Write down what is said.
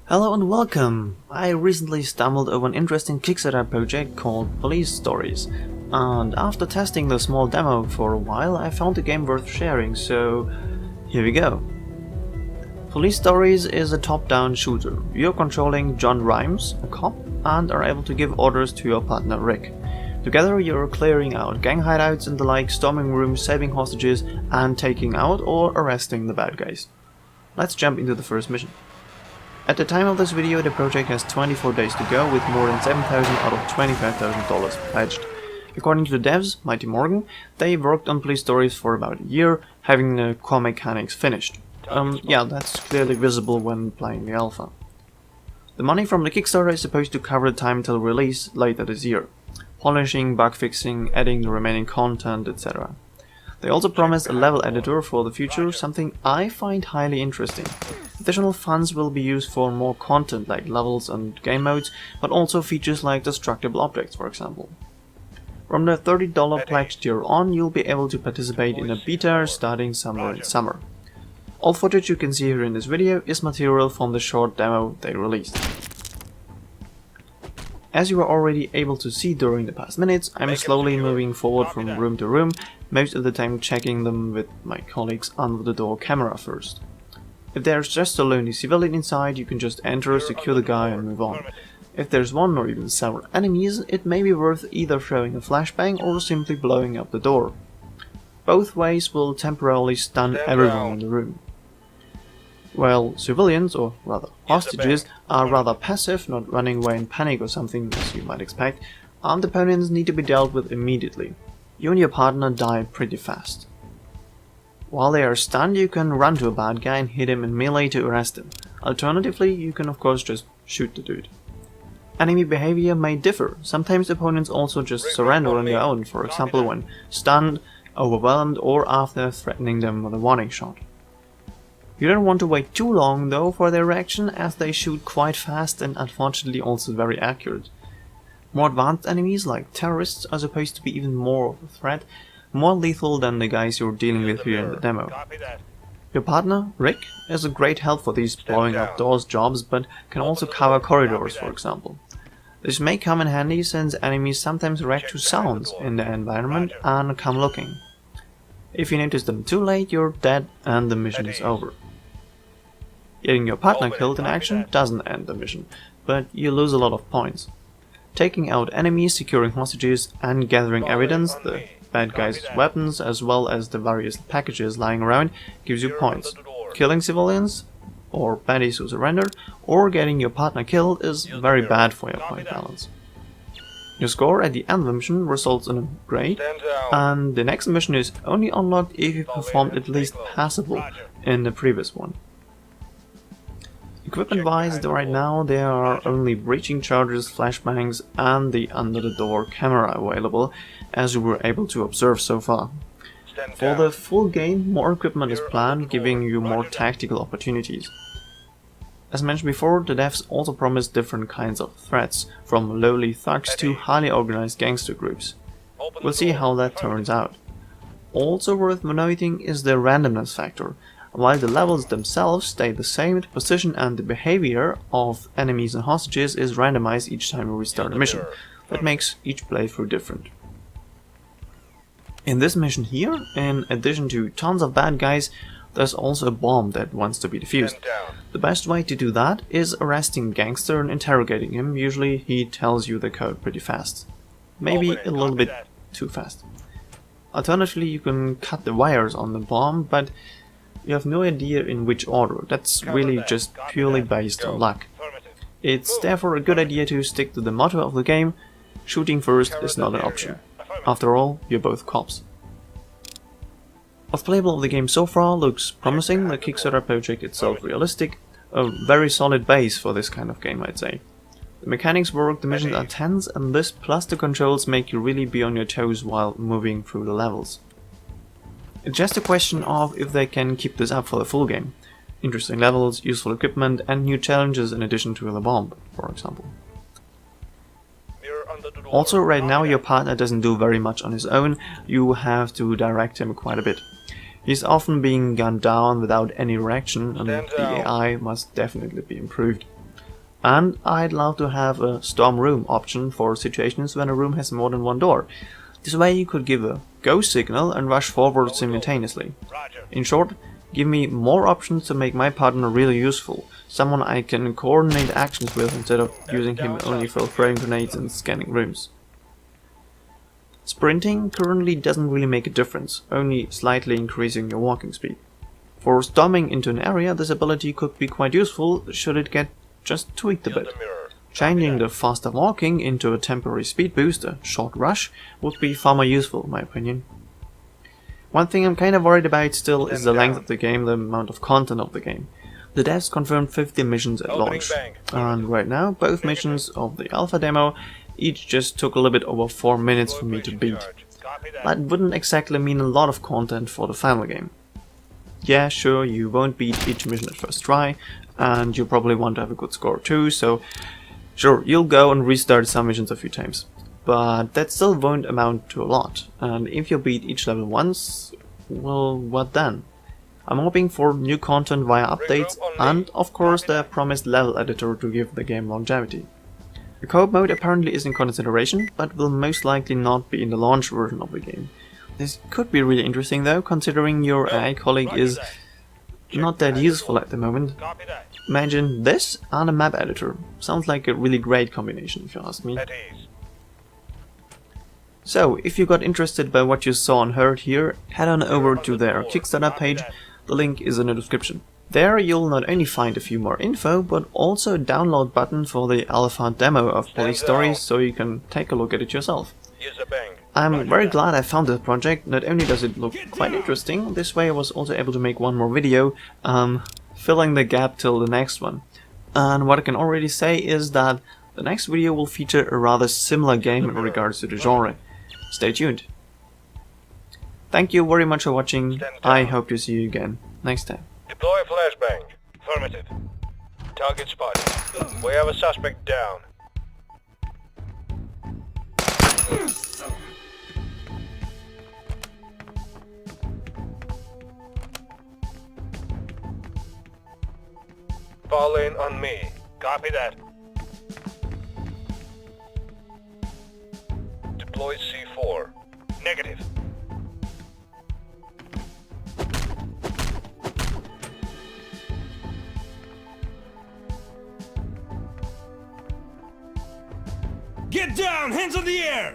Hello and welcome! I recently stumbled over an interesting Kickstarter project called Police Stories, and after testing the small demo for a while I found the game worth sharing, so here we go. Police Stories is a top-down shooter. You're controlling John Rhimes, a cop, and are able to give orders to your partner Rick. Together you're clearing out gang hideouts and the like, storming rooms, saving hostages, and taking out or arresting the bad guys. Let's jump into the first mission. At the time of this video, the project has 24 days to go with more than $7,000 out of $25,000 pledged. According to the devs, Mighty Morgan, they worked on Police Stories for about a year, having the core mechanics finished. Yeah, that's clearly visible when playing the alpha. The money from the Kickstarter is supposed to cover the time till release later this year. Polishing, bug fixing, adding the remaining content, etc. They also promised a level editor for the future, something I find highly interesting. Additional funds will be used for more content like levels and game modes, but also features like destructible objects, for example. From the $30 pledge tier on, you'll be able to participate in a beta starting somewhere in summer. All footage you can see here in this video is material from the short demo they released. As you are already able to see during the past minutes, I'm slowly moving forward from room to room, most of the time checking them with my colleagues under the door camera first. If there's just a lonely civilian inside, you can just enter, secure the guy and move on. If there's one or even several enemies, it may be worth either throwing a flashbang or simply blowing up the door. Both ways will temporarily stun everyone in the room. While civilians, or rather hostages, are rather passive, not running away in panic or something as you might expect, armed opponents need to be dealt with immediately. You and your partner die pretty fast. While they are stunned, you can run to a bad guy and hit him in melee to arrest him. Alternatively, you can of course just shoot the dude. Enemy behavior may differ. Sometimes opponents also just surrender on their own, for example when stunned, overwhelmed, or after threatening them with a warning shot. You don't want to wait too long though for their reaction, as they shoot quite fast and unfortunately also very accurate. More advanced enemies like terrorists are supposed to be even more of a threat, more lethal than the guys you're dealing with here in the demo. Your partner, Rick, is a great help for these blowing up doors jobs, but can also cover corridors, for example. This may come in handy since enemies sometimes react to sounds in the environment and come looking. If you notice them too late, you're dead and the mission is over. Getting your partner killed in action doesn't end the mission, but you lose a lot of points. Taking out enemies, securing hostages, and gathering evidence, the bad guys' weapons, as well as the various packages lying around, gives you points. Killing civilians, or baddies who surrendered, or getting your partner killed is very bad for your point balance. Your score at the end of the mission results in a grade, and the next mission is only unlocked if you performed at least passable in the previous one. Equipment-wise, right now there are only breaching charges, flashbangs, and the under-the-door camera available, as we were able to observe so far. For the full game, more equipment is planned, giving you more tactical opportunities. As mentioned before, the devs also promised different kinds of threats, from lowly thugs to highly organized gangster groups. We'll see how that turns out. Also worth noting is the randomness factor. While the levels themselves stay the same, the position and the behavior of enemies and hostages is randomized each time we restart a mission. That makes each playthrough different. In this mission here, in addition to tons of bad guys, there's also a bomb that wants to be defused. The best way to do that is arresting a gangster and interrogating him. Usually he tells you the code pretty fast. Maybe a little bit too fast. Alternatively, you can cut the wires on the bomb, but you have no idea in which order. That's really just purely based on luck. It's therefore a good idea to stick to the motto of the game: shooting first is not an option. After all, you're both cops. What's playable of the game so far looks promising, the Kickstarter project itself realistic, a very solid base for this kind of game, I'd say. The mechanics work, the missions are tense, and this plus the controls make you really be on your toes while moving through the levels. It's just a question of if they can keep this up for the full game. Interesting levels, useful equipment, and new challenges in addition to the bomb, for example. Also, right now your partner doesn't do very much on his own, you have to direct him quite a bit. He's often being gunned down without any reaction, and the AI must definitely be improved. And I'd love to have a storm room option for situations when a room has more than one door. This way you could give a go signal and rush forward simultaneously. In short, give me more options to make my partner really useful, someone I can coordinate actions with instead of using him only for throwing grenades and scanning rooms. Sprinting currently doesn't really make a difference, only slightly increasing your walking speed. For storming into an area, this ability could be quite useful should it get just tweaked a bit. Changing the faster walking into a temporary speed boost, a short rush, would be far more useful in my opinion. One thing I'm kind of worried about still is the length of the game, the amount of content of the game. The devs confirmed 50 missions at launch, and right now both missions of the alpha demo each just took a little bit over 4 minutes for me to beat. That wouldn't exactly mean a lot of content for the final game. Yeah, sure, you won't beat each mission at first try, and you probably want to have a good score too, so sure, you'll go and restart some missions a few times. But that still won't amount to a lot, and if you beat each level once, well, what then? I'm hoping for new content via updates, and of course the promised level editor to give the game longevity. The co-op mode apparently is in consideration, but will most likely not be in the launch version of the game. This could be really interesting though, considering your AI colleague is not that useful at the moment. Imagine this and a map editor. Sounds like a really great combination if you ask me. So, if you got interested by what you saw and heard here, head on over to their Kickstarter page, the link is in the description. There you'll not only find a few more info, but also a download button for the alpha demo of Police Stories, so you can take a look at it yourself. I'm very glad I found this project. Not only does it look quite interesting, this way I was also able to make one more video, filling the gap till the next one. And what I can already say is that the next video will feature a rather similar game in regards to the genre. Stay tuned. Thank you very much for watching. I hope to see you again next time. Deploy flashbang. Affirmative. Target spotted. We have a suspect down. Fall in on me. Copy that. Deploy C4. Negative. Get down! Hands in the air!